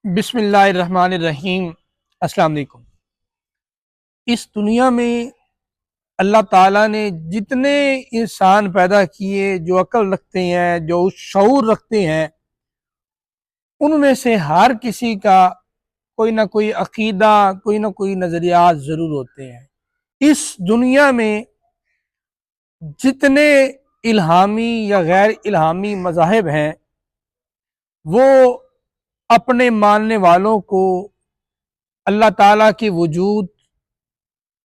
بسم اللہ الرحمن الرحیم۔ السلام علیکم۔ اس دنیا میں اللہ تعالیٰ نے جتنے انسان پیدا کیے جو عقل رکھتے ہیں، جو شعور رکھتے ہیں، ان میں سے ہر کسی کا کوئی نہ کوئی عقیدہ، کوئی نہ کوئی نظریات ضرور ہوتے ہیں۔ اس دنیا میں جتنے الہامی یا غیر الہامی مذاہب ہیں، وہ اپنے ماننے والوں کو اللہ تعالیٰ کی وجود،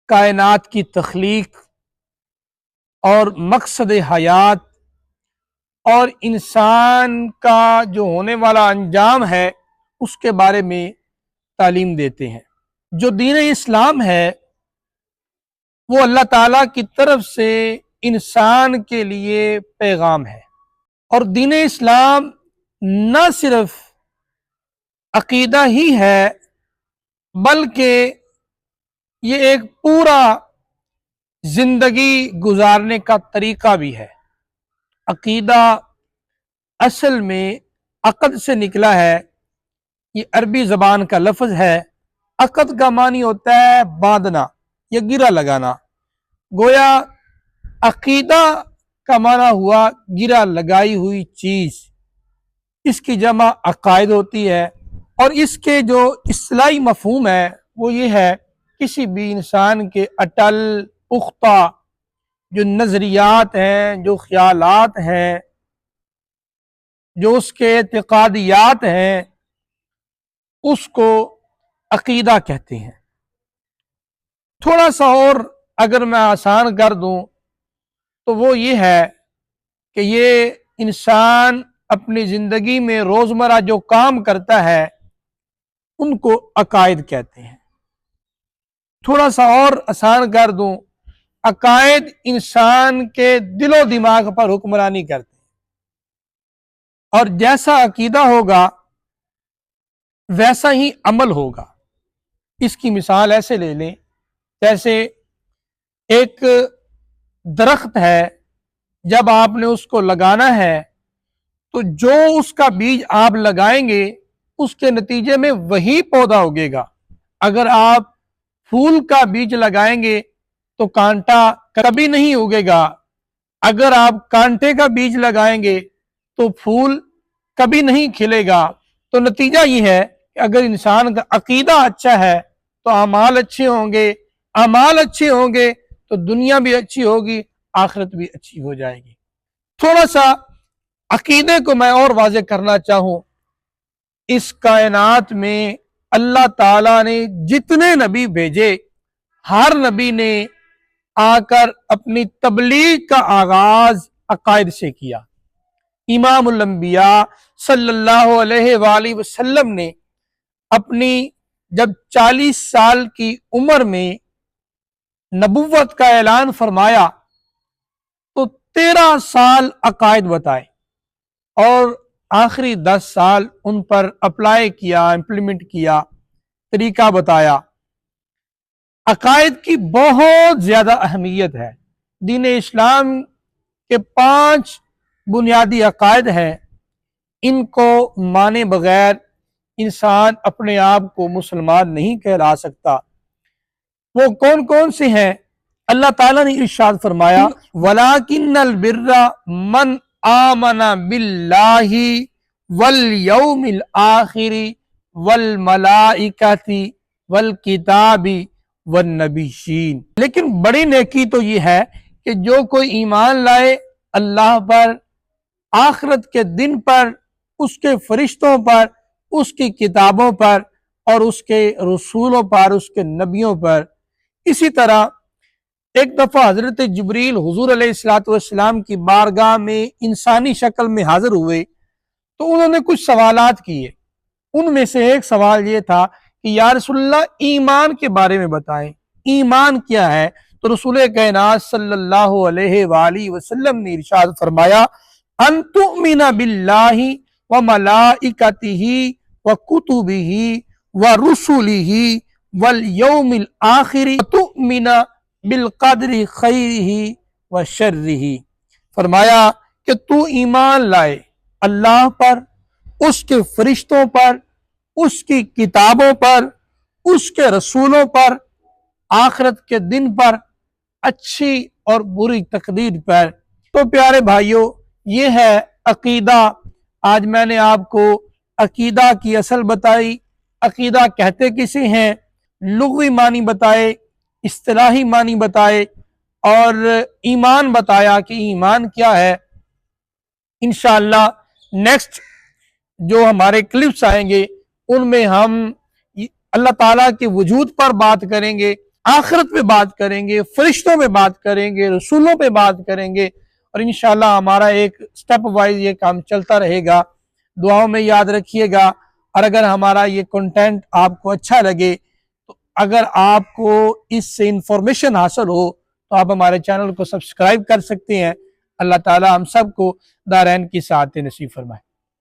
کائنات کی تخلیق اور مقصد حیات اور انسان کا جو ہونے والا انجام ہے اس کے بارے میں تعلیم دیتے ہیں۔ جو دین اسلام ہے وہ اللہ تعالیٰ کی طرف سے انسان کے لیے پیغام ہے، اور دین اسلام نہ صرف عقیدہ ہی ہے بلکہ یہ ایک پورا زندگی گزارنے کا طریقہ بھی ہے۔ عقیدہ اصل میں عقد سے نکلا ہے، یہ عربی زبان کا لفظ ہے۔ عقد کا معنی ہوتا ہے باندھنا یا گرہ لگانا، گویا عقیدہ کا معنی ہوا گرہ لگائی ہوئی چیز۔ اس کی جمع عقائد ہوتی ہے، اور اس کے جو اصطلاحی مفہوم ہے وہ یہ ہے کسی بھی انسان کے اٹل پختہ جو نظریات ہیں، جو خیالات ہیں، جو اس کے اعتقادیات ہیں، اس کو عقیدہ کہتے ہیں۔ تھوڑا سا اور اگر میں آسان کر دوں تو وہ یہ ہے کہ یہ انسان اپنی زندگی میں روزمرہ جو کام کرتا ہے ان کو عقائد کہتے ہیں۔ تھوڑا سا اور آسان کر دوں، عقائد انسان کے دل و دماغ پر حکمرانی کرتے ہیں، اور جیسا عقیدہ ہوگا ویسا ہی عمل ہوگا۔ اس کی مثال ایسے لے لیں، جیسے ایک درخت ہے، جب آپ نے اس کو لگانا ہے تو جو اس کا بیج آپ لگائیں گے اس کے نتیجے میں وہی پودا اگے گا۔ اگر آپ پھول کا بیج لگائیں گے تو کانٹا کبھی نہیں اگے گا، اگر آپ کانٹے کا بیج لگائیں گے تو پھول کبھی نہیں کھلے گا۔ تو نتیجہ یہ ہے کہ اگر انسان کا عقیدہ اچھا ہے تو اعمال اچھے ہوں گے، اعمال اچھے ہوں گے تو دنیا بھی اچھی ہوگی، آخرت بھی اچھی ہو جائے گی۔ تھوڑا سا عقیدے کو میں اور واضح کرنا چاہوں، اس کائنات میں اللہ تعالیٰ نے جتنے نبی بھیجے، ہر نبی نے آ کر اپنی تبلیغ کا آغاز عقائد سے کیا۔ امام الانبیاء صلی اللہ علیہ وآلہ وسلم نے اپنی جب 40 سال کی عمر میں نبوت کا اعلان فرمایا تو 13 سال عقائد بتائے، اور آخری 10 سال ان پر اپلائی کیا، امپلیمنٹ کیا، طریقہ بتایا۔ عقائد کی بہت زیادہ اہمیت ہے۔ دین اسلام کے 5 بنیادی عقائد ہیں، ان کو مانے بغیر انسان اپنے آپ کو مسلمان نہیں کہلا سکتا۔ وہ کون کون سے ہیں؟ اللہ تعالیٰ نے ارشاد فرمایا وَلَٰكِنَّ الْبِرَّ مَنْ آمَنَ بِاللَّهِ وَالْيَوْمِ الْآخِرِ وَالْمَلَائِكَةِ وَالْكِتَابِ وَالنَّبِيِّينَ۔ لیکن بڑی نیکی تو یہ ہے کہ جو کوئی ایمان لائے اللہ پر، آخرت کے دن پر، اس کے فرشتوں پر، اس کی کتابوں پر، اور اس کے رسولوں پر، اس کے نبیوں پر۔ اسی طرح ایک دفعہ حضرت جبریل حضور علیہ السلام کی بارگاہ میں انسانی شکل میں حاضر ہوئے تو انہوں نے کچھ سوالات کیے۔ ان میں سے ایک سوال یہ تھا کہ یا رسول اللہ ایمان کے بارے میں بتائیں، ایمان کیا ہے؟ تو رسول کائنات صلی اللہ علیہ وآلہ وسلم نے ارشاد فرمایا ان تؤمن باللہ وملائکتہ وکتبہ ورسلہ والیوم الآخر وتؤمن بالقدر خیرہ وشرہ۔ فرمایا کہ تو ایمان لائے اللہ پر، اس کے فرشتوں پر، اس کی کتابوں پر، اس کے رسولوں پر، آخرت کے دن پر، اچھی اور بری تقدیر پر۔ تو پیارے بھائیوں، یہ ہے عقیدہ۔ آج میں نے آپ کو عقیدہ کی اصل بتائی، عقیدہ کہتے کسے ہیں، لغوی معنی بتائے، اصطلاحی معنی بتائے، اور ایمان بتایا کہ ایمان کیا ہے۔ انشاءاللہ نیکسٹ جو ہمارے کلپس آئیں گے ان میں ہم اللہ تعالیٰ کے وجود پر بات کریں گے، آخرت پہ بات کریں گے، فرشتوں پہ بات کریں گے، رسولوں پہ بات کریں گے، اور انشاءاللہ ہمارا ایک سٹیپ وائز یہ کام چلتا رہے گا۔ دعاؤں میں یاد رکھیے گا، اور اگر ہمارا یہ کنٹینٹ آپ کو اچھا لگے، تو اگر آپ کو اس سے انفارمیشن حاصل ہو تو آپ ہمارے چینل کو سبسکرائب کر سکتے ہیں۔ اللہ تعالیٰ ہم سب کو دارین کی سعادت نصیب فرمائے۔